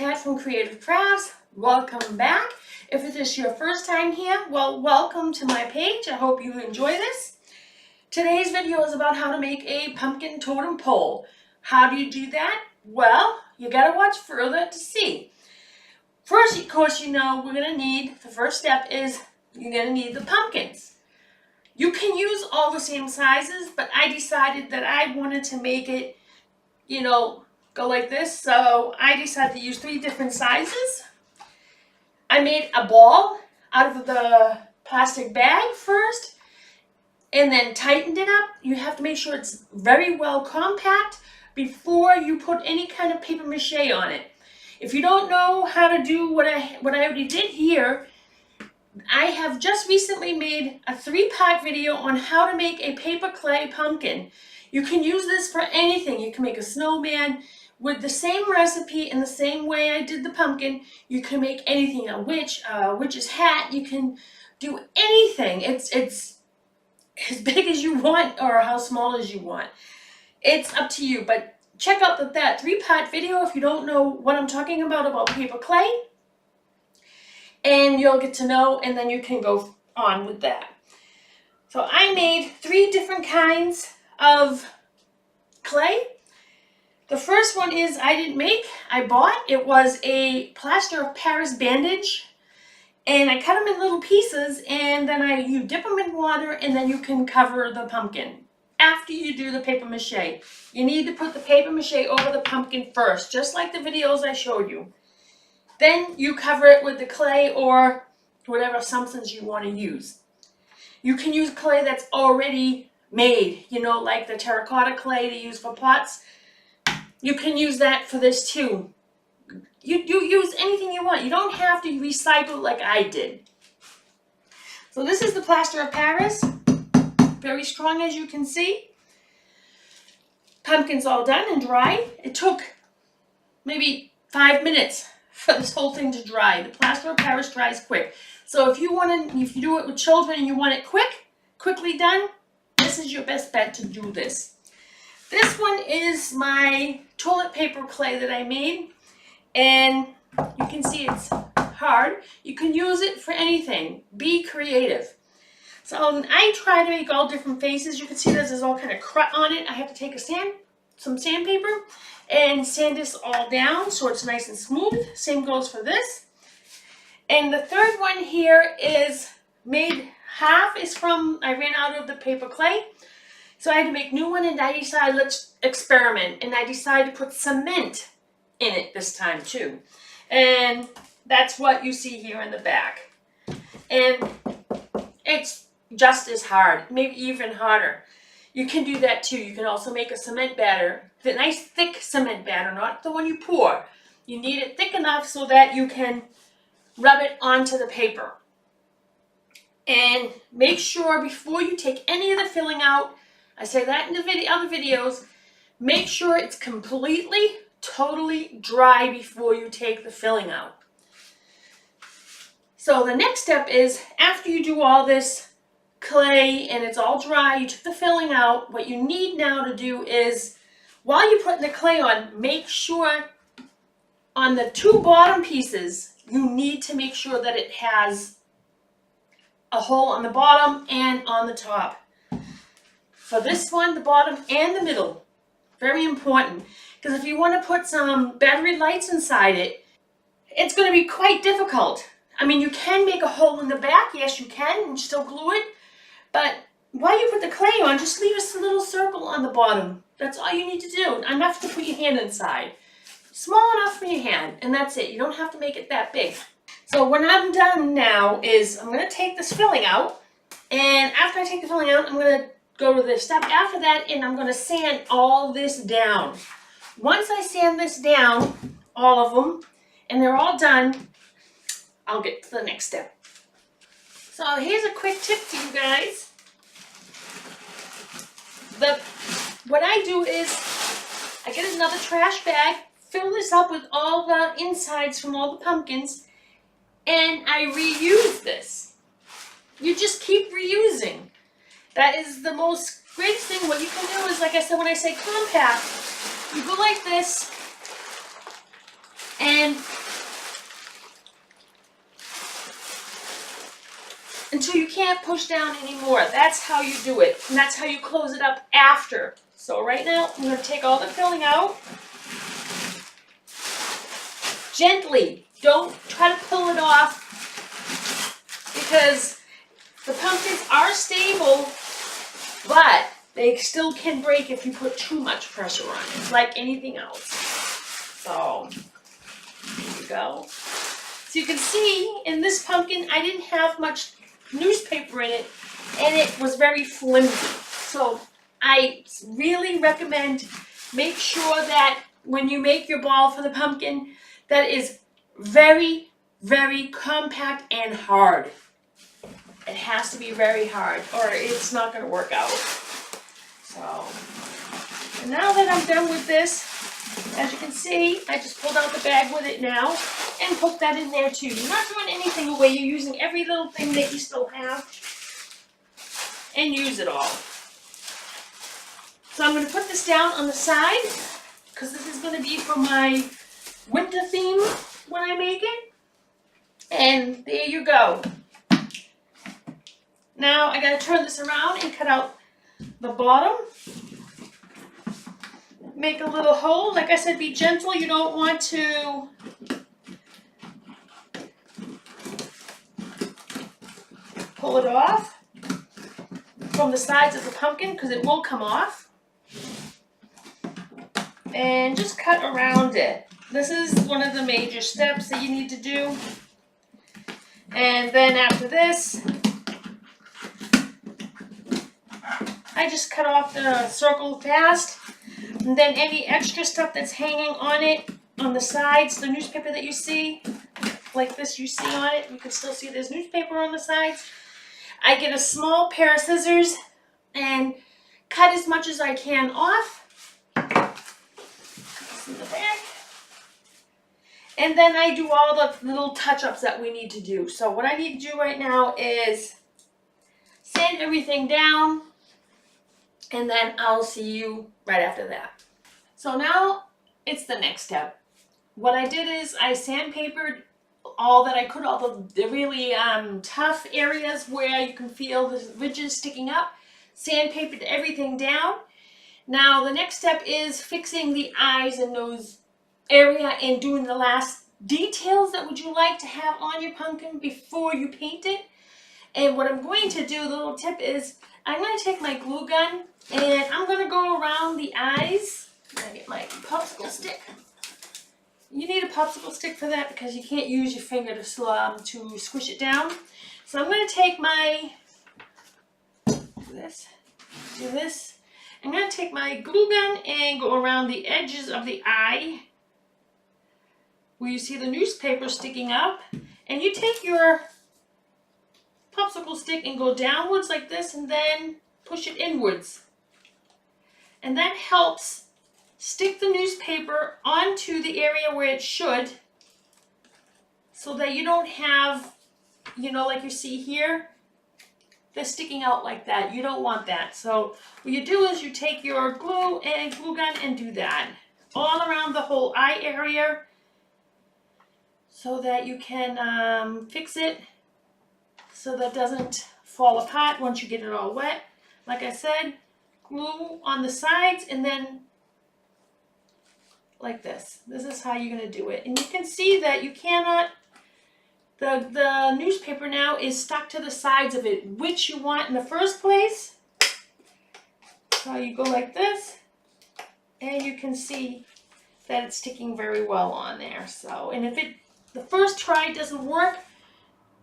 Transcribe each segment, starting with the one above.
Kat from Creative Crafts. Welcome back. If it is your first time here, well, welcome to my page. I hope you enjoy this. Today's video is about how to make a pumpkin totem pole. How do you do that? Well, you gotta watch further to see. First, of course, you know we're gonna need, the first step is you're gonna need the pumpkins. You can use all the same sizes, but I decided that I wanted to make it, go like this, so I decided to use 3 different sizes. I made a ball out of the plastic bag first and then tightened it up. You have to make sure it's very well compact before you put any kind of paper mache on it. If you don't know how to do what I already did here, I have just recently made a 3-part video on how to make a paper clay pumpkin. You can use this for anything. You can make a snowman with the same recipe and the same way I did the pumpkin. You can make anything, a witch's hat. You can do anything. It's as big as you want or how small as you want. It's up to you, but check out that 3-part video if you don't know what I'm talking about paper clay. And you'll get to know, and then you can go on with that. So I made 3 different kinds of clay. The first one is I bought. It was a plaster of Paris bandage, and I cut them in little pieces, and then you dip them in water, and then you can cover the pumpkin. After you do the paper mache, you need to put the paper mache over the pumpkin first, just like the videos I showed you. Then you cover it with the clay or whatever substance you want to use. You can use clay that's already made, like the terracotta clay to use for pots. You can use that for this too. You use anything you want. You don't have to recycle like I did. So this is the plaster of Paris. Very strong, as you can see. Pumpkin's all done and dry. It took maybe 5 minutes for this whole thing to dry. The plaster of Paris dries quick. So if you do it with children and you want it quickly done, this is your best bet to do this. This one is my toilet paper clay that I made, and you can see it's hard. You can use it for anything. Be creative. So I try to make all different faces. You can see there's all kind of crud on it. I have to take some sandpaper and sand this all down so it's nice and smooth. Same goes for this. And the third one here is made half is from, I ran out of the paper clay. So I had to make a new one, and I decided let's experiment. And I decided to put cement in it this time too. And that's what you see here in the back. And it's just as hard, maybe even harder. You can do that too. You can also make a cement batter, a nice thick cement batter, not the one you pour. You need it thick enough so that you can rub it onto the paper. And make sure before you take any of the filling out, I say that in the other videos, make sure it's completely, totally dry before you take the filling out. So the next step is, after you do all this clay and it's all dry, you took the filling out, what you need now to do is, while you're putting the clay on, make sure on the 2 bottom pieces, you need to make sure that it has a hole on the bottom and on the top. For this one, the bottom and the middle, very important, because if you want to put some battery lights inside it, it's going to be quite difficult. I mean, you can make a hole in the back, yes you can, and still glue it, but while you put the clay on, just leave us a little circle on the bottom. That's all you need to do, enough to put your hand inside. Small enough for your hand, and that's it. You don't have to make it that big. So what I'm done now is I'm going to take this filling out, and after I take the filling out, I'm going to go to the step after that, and I'm going to sand all this down. Once I sand this down, all of them, and they're all done, I'll get to the next step. So here's a quick tip to you guys. What I do is I get another trash bag, fill this up with all the insides from all the pumpkins, and I reuse this. You just keep reusing. That is the most greatest thing. What you can do is, like I said, when I say compact, you go like this, And until you can't push down anymore. That's how you do it. And that's how you close it up after. So right now, I'm going to take all the filling out. Gently. Don't try to pull it off, because the pumpkins are stable, but they still can break if you put too much pressure on it, like anything else. So, here you go. So you can see in this pumpkin, I didn't have much newspaper in it, and it was very flimsy. So I really recommend make sure that when you make your ball for the pumpkin, that is very, very compact and hard. It has to be very hard, or it's not going to work out. So, and now that I'm done with this, as you can see, I just pulled out the bag with it now and put that in there too. You're not throwing anything away. You're using every little thing that you still have and use it all. So I'm going to put this down on the side because this is going to be for my winter theme when I make it. And there you go. Now I got to turn this around and cut out the bottom. Make a little hole. Like I said, be gentle. You don't want to pull it off from the sides of the pumpkin because it will come off. And just cut around it. This is one of the major steps that you need to do. And then after this, I just cut off the circle fast. And then any extra stuff that's hanging on it, on the sides, the newspaper that you see, like this you see on it, you can still see there's newspaper on the sides. I get a small pair of scissors and cut as much as I can off. In the back. And then I do all the little touch-ups that we need to do. So what I need to do right now is sand everything down, and then I'll see you right after that. So now it's the next step. What I did is I sandpapered all that I could, all the really tough areas where you can feel the ridges sticking up. Sandpapered everything down. Now the next step is fixing the eyes and nose area and doing the last details that would you like to have on your pumpkin before you paint it. And what I'm going to do, the little tip is, I'm going to take my glue gun and I'm going to go around the eyes. I'm going to get my popsicle stick. You need a popsicle stick for that because you can't use your finger to squish it down. So I'm going to take my, do this. I'm going to take my glue gun and go around the edges of the eye where you see the newspaper sticking up. And you take your popsicle stick and go downwards like this and then push it inwards. And that helps stick the newspaper onto the area where it should so that you don't have, you know, like you see here, they're sticking out like that. You don't want that. So what you do is you take your glue and glue gun and do that all around the whole eye area so that you can fix it so that it doesn't fall apart once you get it all wet. Like I said, glue on the sides and then like this. This is how you're going to do it. And you can see that you cannot, the newspaper now is stuck to the sides of it, which you want in the first place. So you go like this, and you can see that it's sticking very well on there. So, and if the first try doesn't work,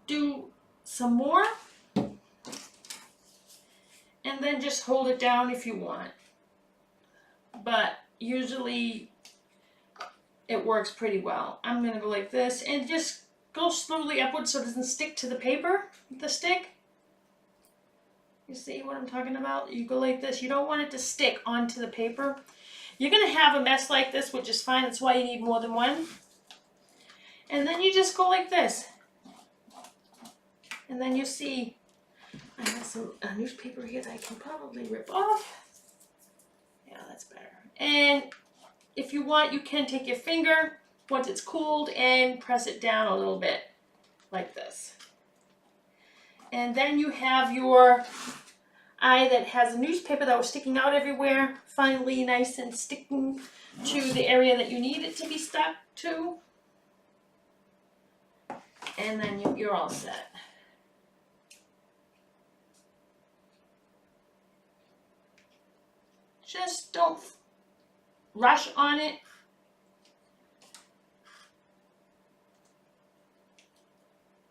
do some more, and then just hold it down if you want. But usually it works pretty well. I'm going to go like this and just go slowly upwards so it doesn't stick to the paper with the stick. You see what I'm talking about? You go like this. You don't want it to stick onto the paper. You're going to have a mess like this, which is fine. That's why you need more than one. And then you just go like this. And then you see I have some newspaper here that I can probably rip off. Yeah, that's better. And if you want, you can take your finger once it's cooled, and press it down a little bit like this. And then you have your eye that has a newspaper that was sticking out everywhere, finally nice and sticking to the area that you need it to be stuck to. And then you're all set. Just don't rush on it.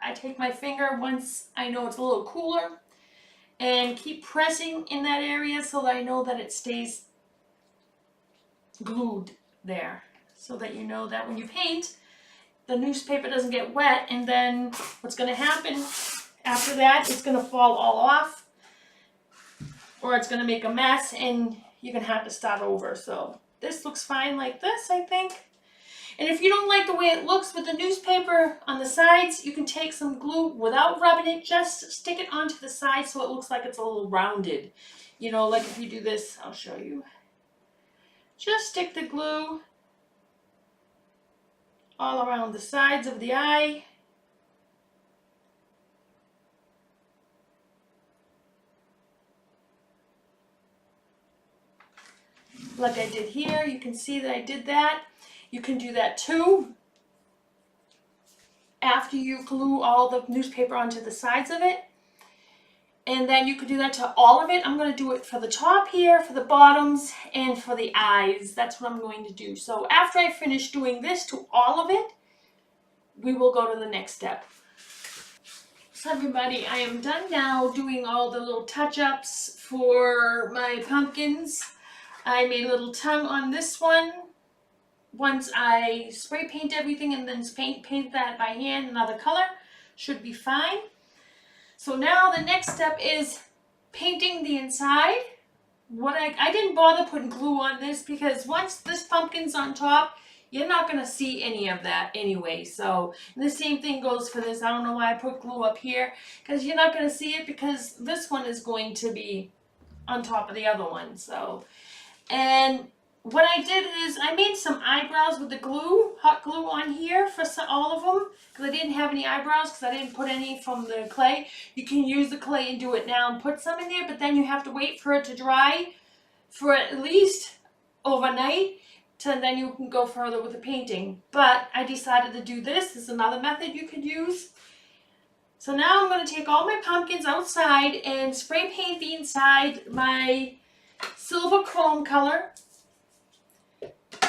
I take my finger once I know it's a little cooler and keep pressing in that area so that I know that it stays glued there, so that you know that when you paint, the newspaper doesn't get wet, and then what's going to happen after that, it's going to fall all off, or it's going to make a mess and you're going to have to start over. So this looks fine like this, I think. And if you don't like the way it looks with the newspaper on the sides, you can take some glue without rubbing it, just stick it onto the side so it looks like it's a little rounded. You know, like if you do this, I'll show you. Just stick the glue all around the sides of the eye. Like I did here, you can see that I did that. You can do that too after you glue all the newspaper onto the sides of it. And then you could do that to all of it. I'm going to do it for the top here, for the bottoms, and for the eyes. That's what I'm going to do. So after I finish doing this to all of it, we will go to the next step. So everybody, I am done now doing all the little touch-ups for my pumpkins. I made a little tongue on this one. Once I spray paint everything and then paint that by hand another color, should be fine. So now the next step is painting the inside. I didn't bother putting glue on this because once this pumpkin's on top, you're not going to see any of that anyway. So the same thing goes for this. I don't know why I put glue up here, because you're not going to see it because this one is going to be on top of the other one. So, and what I did is I made some eyebrows with the glue, hot glue on here for all of them, because I didn't have any eyebrows because I didn't put any from the clay. You can use the clay and do it now and put some in there, but then you have to wait for it to dry for at least overnight, and then you can go further with the painting. But I decided to do this. This is another method you could use. So now I'm going to take all my pumpkins outside and spray paint the inside my silver chrome color.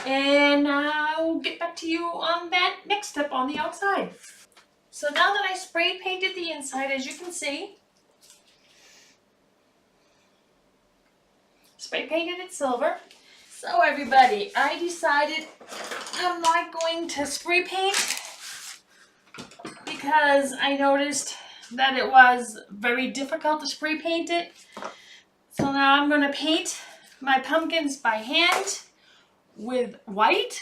And I'll get back to you on that next step on the outside. So now that I spray painted the inside, as you can see, spray painted it silver. So everybody, I decided I'm not going to spray paint because I noticed that it was very difficult to spray paint it. So now I'm going to paint my pumpkins by hand with white,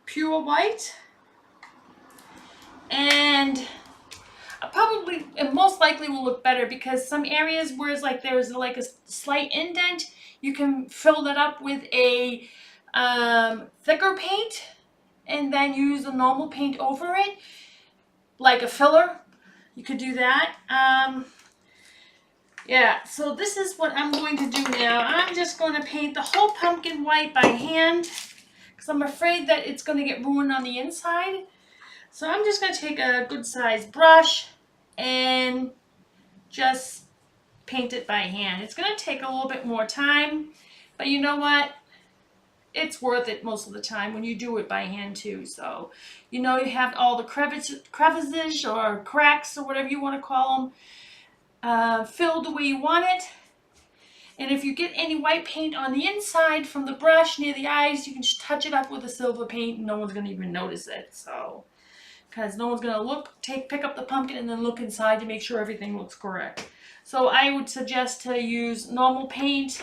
pure white, and it most likely will look better because some areas where it's like there's like a slight indent, you can fill that up with a thicker paint and then use the normal paint over it, like a filler. You could do that. Yeah, so this is what I'm going to do now. I'm just going to paint the whole pumpkin white by hand because I'm afraid that it's going to get ruined on the inside. So I'm just going to take a good sized brush and just paint it by hand. It's going to take a little bit more time, but you know what? It's worth it most of the time when you do it by hand too. So, you know, you have all the crevices or cracks or whatever you want to call them filled the way you want it. And if you get any white paint on the inside from the brush near the eyes, you can just touch it up with a silver paint and no one's going to even notice it. So, because no one's going to pick up the pumpkin and then look inside to make sure everything looks correct. So I would suggest to use normal paint.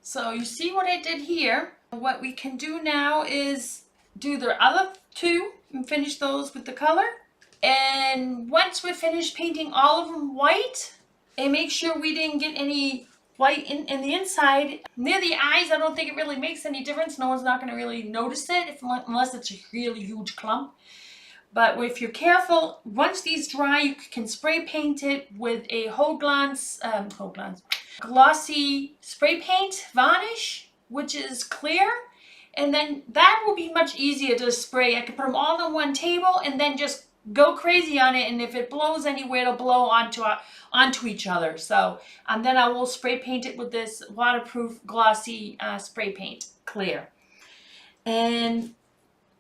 So you see what I did here. What we can do now is do the other two and finish those with the color. And once we're finished painting all of them white, and make sure we didn't get any white in the inside. Near the eyes, I don't think it really makes any difference. No one's not going to really notice it unless it's a really huge clump. But if you're careful, once these dry, you can spray paint it with a glossy spray paint varnish, which is clear. And then that will be much easier to spray. I can put them all on one table and then just go crazy on it. And if it blows anywhere, it'll blow onto each other. So, and then I will spray paint it with this waterproof glossy spray paint, clear. And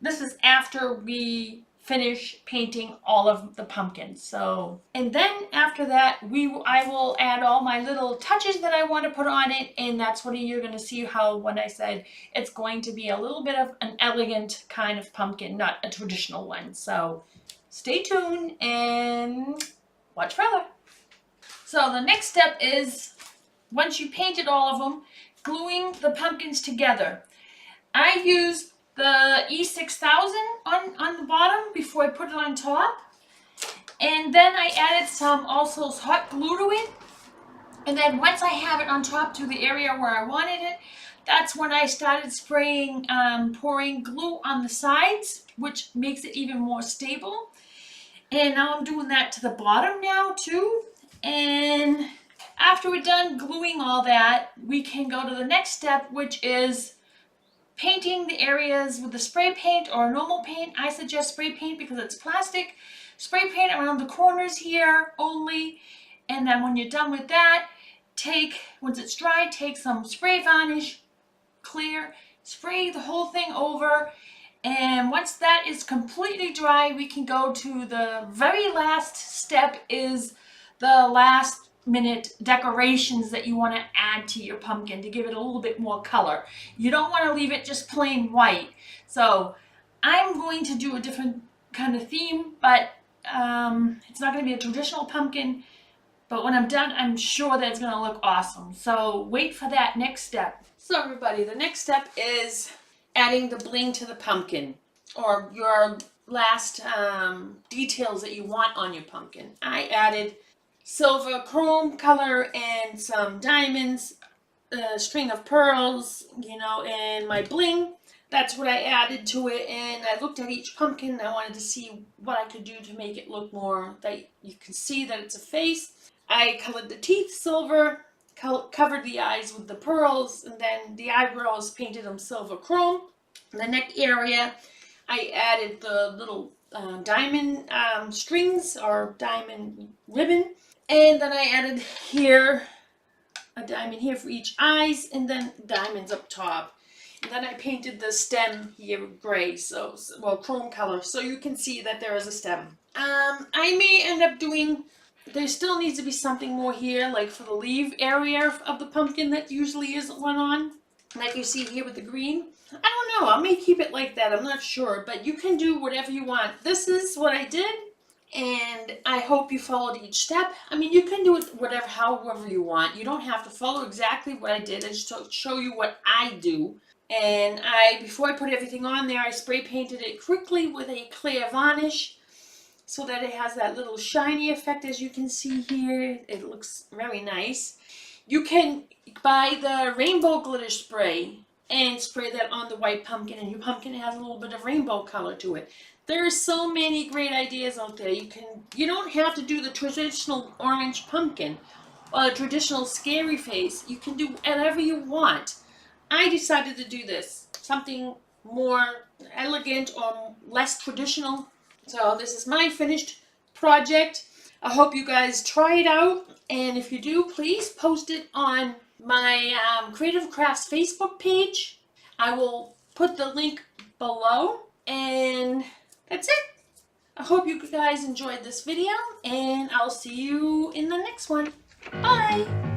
this is after we finish painting all of the pumpkins. So, and then after that, I will add all my little touches that I want to put on it, and that's when you're going to see how, when I said it's going to be a little bit of an elegant kind of pumpkin, not a traditional one. So stay tuned and watch further. So the next step is, once you painted all of them, gluing the pumpkins together. I used the E6000 on the bottom before I put it on top, and then I added some also hot glue to it, and then once I have it on top to the area where I wanted it, that's when I started spraying, pouring glue on the sides, which makes it even more stable. And now I'm doing that to the bottom now too. And after we're done gluing all that, we can go to the next step, which is painting the areas with the spray paint or normal paint. I suggest spray paint because it's plastic. Spray paint around the corners here only. And then when you're done with that, once it's dry, take some spray varnish, clear, spray the whole thing over. And once that is completely dry, we can go to the very last step, is the last minute decorations that you want to add to your pumpkin to give it a little bit more color. You don't want to leave it just plain white. So I'm going to do a different kind of theme, but it's not going to be a traditional pumpkin. But when I'm done, I'm sure that it's going to look awesome. So wait for that next step. So everybody, the next step is adding the bling to the pumpkin, or your last details that you want on your pumpkin. I added silver chrome color and some diamonds, a string of pearls, and my bling. That's what I added to it, and I looked at each pumpkin and I wanted to see what I could do to make it look more that you can see that it's a face. I colored the teeth silver, covered the eyes with the pearls, and then the eyebrows, painted them silver chrome. The neck area, I added the little diamond strings or diamond ribbon. And then I added here a diamond here for each eyes, and then diamonds up top. And then I painted the stem here gray, chrome color, so you can see that there is a stem. I may end up doing, there still needs to be something more here, like for the leaf area of the pumpkin that usually isn't one on, like you see here with the green. I don't know, I may keep it like that, I'm not sure, but you can do whatever you want. This is what I did. And I hope you followed each step. I mean, you can do it however you want. You don't have to follow exactly what I did. I just show you what I do. And before I put everything on there, I spray painted it quickly with a clear varnish so that it has that little shiny effect, as you can see here. It looks very nice. You can buy the rainbow glitter spray and spray that on the white pumpkin, and your pumpkin has a little bit of rainbow color to it. There are so many great ideas out there. You don't have to do the traditional orange pumpkin or the traditional scary face. You can do whatever you want. I decided to do this, something more elegant or less traditional. So this is my finished project. I hope you guys try it out, and if you do, please post it on my Creative Crafts Facebook page. I will put the link below, and that's it. I hope you guys enjoyed this video, and I'll see you in the next one. Bye!